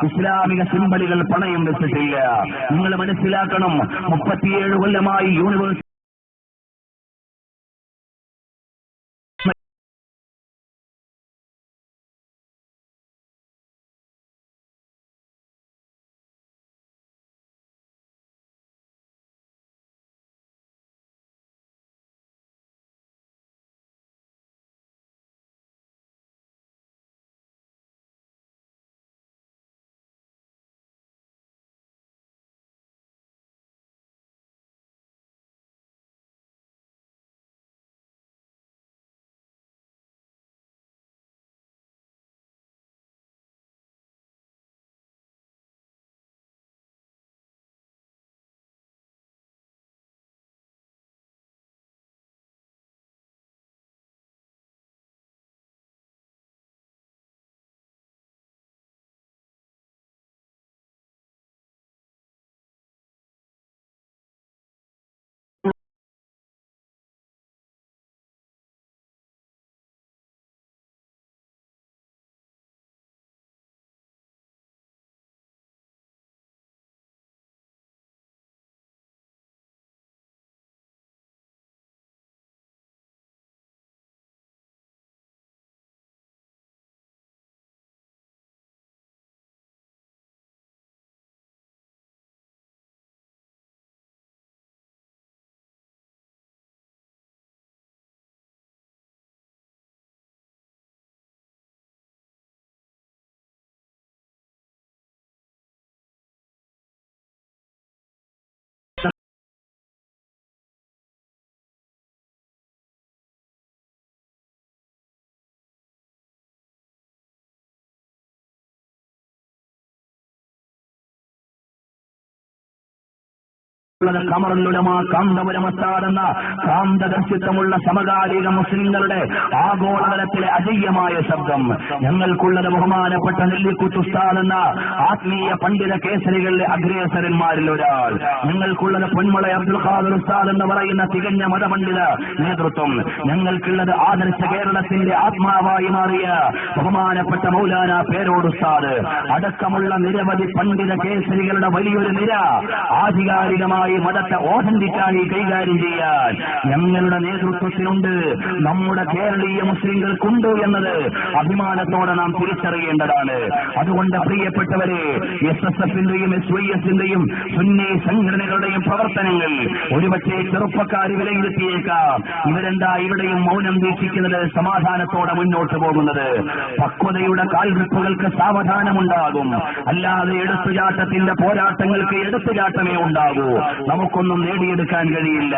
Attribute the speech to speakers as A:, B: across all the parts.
A: ഇസ്ലാമിക സിംബലുകൾ പണയം വെച്ചിട്ടില്ല. നിങ്ങൾ മനസ്സിലാക്കണം, 37 കൊല്ലമായി യൂണിവേഴ്സിറ്റി കമറുലുലമാ കാന്തപുരമസ്താടെന്ന കാന്തദർശിത്വമുള്ള സമകാലിക മുസ്ലിങ്ങളുടെ ആഗോളതലത്തിലെ അജയ്യമായ ശബ്ദം. ഞങ്ങൾക്കുള്ളത് ബഹുമാനപ്പെട്ട നെല്ലിക്കുത്തുസ്താദ് എന്ന ആത്മീയ പണ്ഡിത കേസരികളിലെ അഗ്രേസരന്മാരിൽ ഒരാൾ. ഞങ്ങൾക്കുള്ളത് പൊന്മുള അബ്ദുൽ ഖാദിർ ഉസ്താദ് എന്ന് പറയുന്ന തികഞ്ഞ മതപണ്ഡിത നേതൃത്വം. ഞങ്ങൾക്കുള്ളത് ആദർശ കേരളത്തിന്റെ ആത്മാവായി മാറിയ ബഹുമാനപ്പെട്ട മൗലാന പേരോട് ഉസ്താദ് അടക്കമുള്ള നിരവധി പണ്ഡിത കേസരികളുടെ വലിയൊരു നിര ആധികാരികമായി മതത്തെ ഓഥന്റിക്കായി കൈകാര്യം ചെയ്യാൻ ഞങ്ങളുടെ നേതൃത്വത്തിനുണ്ട്, നമ്മുടെ കേരളീയ മുസ്ലിങ്ങൾക്കുണ്ട് എന്നത് അഭിമാനത്തോടെ നാം തിരിച്ചറിയേണ്ടതാണ്. അതുകൊണ്ട് പ്രിയപ്പെട്ടവരെ, SSFന്റെയും SYSന്റെയും സുന്നി സംഘടനകളുടെയും പ്രവർത്തനങ്ങൾ ഒരുപക്ഷെ ചെറുപ്പക്കാർ വിലയിരുത്തിയേക്കാം. ഇവരെന്താ ഇവിടെയും മൗനം വീക്ഷിക്കുന്നത്, സമാധാനത്തോടെ മുന്നോട്ട് പോകുന്നത്? പക്വതയുടെ കാൽവെപ്പുകൾക്ക് സാവധാനമുണ്ടാകും, അല്ലാതെ എടുത്തുചാട്ടത്തിന്റെ പോരാട്ടങ്ങൾക്ക് എടുത്തുചാട്ടമേ ഉണ്ടാകൂ. നമുക്കൊന്നും നേടിയെടുക്കാൻ കഴിയില്ല.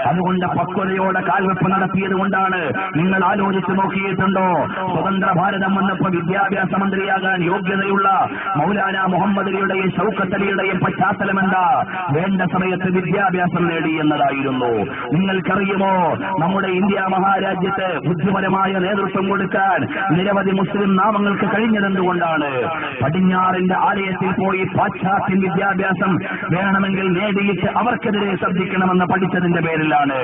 A: അതുകൊണ്ട് പക്വതയോടെ കാൽവെപ്പ് നടത്തിയത് കൊണ്ടാണ്. നിങ്ങൾ ആലോചിച്ചു നോക്കിയിട്ടുണ്ടോ, സ്വതന്ത്ര ഭാരതം വന്നപ്പോൾ വിദ്യാഭ്യാസ മന്ത്രിയാകാൻ യോഗ്യതയുള്ള മൗലാന മുഹമ്മദ് അലിയുടെയും ഷൗക്കത്ത് അലിയുടെയും പശ്ചാത്തലം എന്താ? വേണ്ട സമയത്ത് വിദ്യാഭ്യാസം നേടി എന്നതായിരുന്നു. നിങ്ങൾക്കറിയുമോ, നമ്മുടെ ഇന്ത്യ മഹാരാജ്യത്ത് ബുദ്ധിപരമായ നേതൃത്വം കൊടുക്കാൻ നിരവധി മുസ്ലിം നാമങ്ങൾക്ക് കഴിഞ്ഞതെന്തുകൊണ്ടാണ്? പടിഞ്ഞാറിന്റെ ആലയത്തിൽ പോയി പാശ്ചാത്യ വിദ്യാഭ്യാസം വേണമെങ്കിൽ നേടിയിട്ട് അവർക്കെതിരെ ശ്രദ്ധിക്കണമെന്ന് പഠിച്ചതിന്റെ പേരിലാണ്.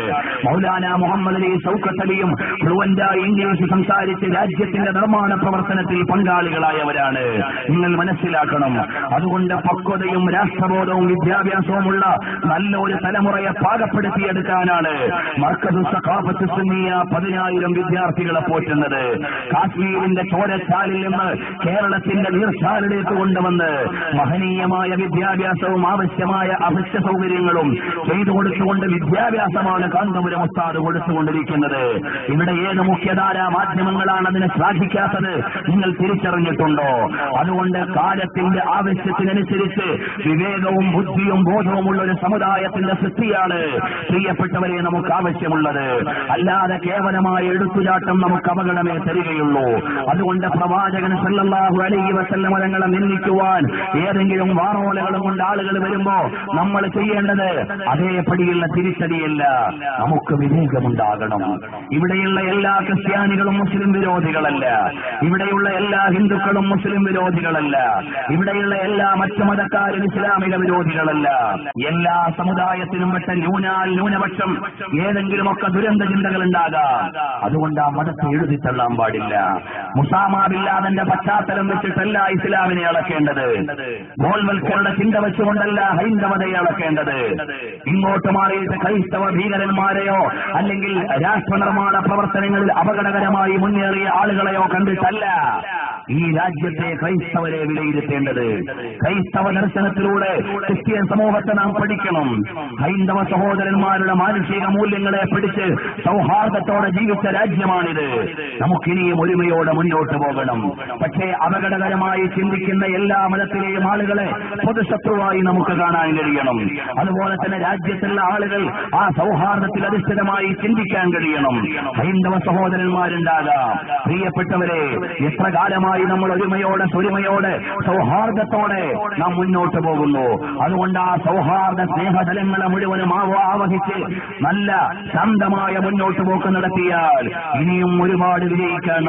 A: മൗലാന മുഹമ്മദ് അലി ഷൗക്കത്ത് അലിയും ഫ്ലുവന്റായി ഇംഗ്ലീഷ് സംസാരിച്ച് രാജ്യത്തിന്റെ നിർമ്മാണ പ്രവർത്തനത്തിൽ പങ്കാളികളായവരാണ്. നിങ്ങൾ മനസ്സിലാക്കണം. അതുകൊണ്ട് പക്വതയും രാഷ്ട്രബോധവും വിദ്യാഭ്യാസവുമുള്ള നല്ലൊരു തലമുറയെ പാകപ്പെടുത്തിയെടുക്കാനാണ് മർക്കസു സഖാഫത്ത് സുന്നിയ 10,000 വിദ്യാർത്ഥികളെ പോറ്റുന്നത്. കാശ്മീരിന്റെ ചോരച്ചാലിൽ നിന്ന് കേരളത്തിന്റെ നീർച്ചാലിലേക്ക് കൊണ്ടുവന്ന് മഹനീയമായ വിദ്യാഭ്യാസവും ആവശ്യമായ അവശ്യ സൗകര്യങ്ങളും ചെയ്തു കൊടുത്തുകൊണ്ട് വിദ്യാഭ്യാസമാണ് കാന്തപുരം ഉസ്താദ് കൊടുത്തുകൊണ്ടിരിക്കുന്നത്. ഇവിടെ ഏത് മുഖ്യധാരാ മാധ്യമങ്ങളാണ് അതിനെ ശ്ലാഘിക്കാത്തത്? നിങ്ങൾ തിരിച്ചറിഞ്ഞിട്ടുണ്ടോ? അതുകൊണ്ട് കാലത്തിന്റെ ആവശ്യത്തിനനുസരിച്ച് വിവേകവും ബുദ്ധിയും ബോധവുമുള്ള ഒരു സമുദായത്തിന്റെ സൃഷ്ടിയാണ് പ്രിയപ്പെട്ടവരെ നമുക്ക് ആവശ്യമുള്ളത്. അല്ലാതെ കേവലമായ എടുത്തുചാട്ടം നമുക്ക് അപകടമേ തരികയുള്ളൂ. അതുകൊണ്ട് പ്രവാചകൻ സല്ലല്ലാഹു അലൈഹി വസല്ലം തങ്ങളെ നിന്ദിക്കുവാൻ ഏതെങ്കിലും വാറോലകളും കൊണ്ട് ആളുകൾ വരുമ്പോ നമ്മൾ ചെയ്യേണ്ട ചെയ്യേണ്ടത് അതേപടിയുള്ള തിരിച്ചടിയല്ല, നമുക്ക് വിവേകമുണ്ടാകണം. ഇവിടെയുള്ള എല്ലാ ക്രിസ്ത്യാനികളും മുസ്ലിം വിരോധികളല്ല, ഇവിടെയുള്ള എല്ലാ ഹിന്ദുക്കളും മുസ്ലിം വിരോധികളല്ല, ഇവിടെയുള്ള എല്ലാ മറ്റു മതക്കാരും ഇസ്ലാമിക വിരോധികളല്ല. എല്ലാ സമുദായത്തിനും പെട്ട ന്യൂനപക്ഷം ഏതെങ്കിലുമൊക്കെ ദുരന്ത ചിന്തകൾ ഉണ്ടാകാം. അതുകൊണ്ട് ആ മതത്തെ എഴുതിത്തള്ളാൻ പാടില്ല. മുസാമ ബിൻ ലാദന്റെ പശ്ചാത്തലം വെച്ചിട്ടല്ല ഇസ്ലാമിനെ അളക്കേണ്ടത്, ഗോൾവൽക്കറുടെ ചിന്ത വെച്ചുകൊണ്ടല്ല ഹൈന്ദവതയെ അളക്കേണ്ടത്. ഇങ്ങോട്ട് മാറിയിട്ട് ക്രൈസ്തവ ഭീകരന്മാരെയോ അല്ലെങ്കിൽ രാഷ്ട്ര നിർമ്മാണ പ്രവർത്തനങ്ങളിൽ അപകടകരമായി മുന്നേറിയ ആളുകളെയോ കണ്ടിട്ടല്ല ഈ രാജ്യത്തെ ക്രൈസ്തവരെ വിലയിരുത്തേണ്ടത്. ക്രൈസ്തവ ദർശനത്തിലൂടെ ക്രിസ്ത്യൻ സമൂഹത്തെ നാം പഠിക്കണം. ഹൈന്ദവ സഹോദരന്മാരുടെ മാനുഷിക മൂല്യങ്ങളെ പിടിച്ച് സൗഹാർദ്ദത്തോടെ ജീവിച്ച രാജ്യമാണിത്. നമുക്കിനിയും ഒരുമയോടെ മുന്നോട്ട് പോകണം. പക്ഷേ അപകടകരമായി ചിന്തിക്കുന്ന എല്ലാ മതത്തിലെയും ആളുകളെ പൊതുശത്രുവായി നമുക്ക് കാണാൻ കഴിയണം. അതുപോലെ തന്നെ രാജ്യത്തുള്ള ആളുകൾ ആ സൗഹാർദ്ദത്തിൽ അധിഷ്ഠിതമായി ചിന്തിക്കാൻ കഴിയണം. ഹൈന്ദവ സഹോദരന്മാരുണ്ടാകാം. പ്രിയപ്പെട്ടവരെ, എത്ര കാലമായി നമ്മൾ ഒരുമയോടെ സൗഹാർദ്ദത്തോടെ നാം മുന്നോട്ട് പോകുന്നു. അതുകൊണ്ട് ആ സൗഹാർദ്ദ സ്നേഹതലങ്ങളെ മുഴുവനും ആവഹിച്ച് നല്ല ശാന്തമായ മുന്നോട്ട് പോക്ക് നടത്തിയാൽ ഇനിയും ഒരുപാട് വിജയിക്കാൻ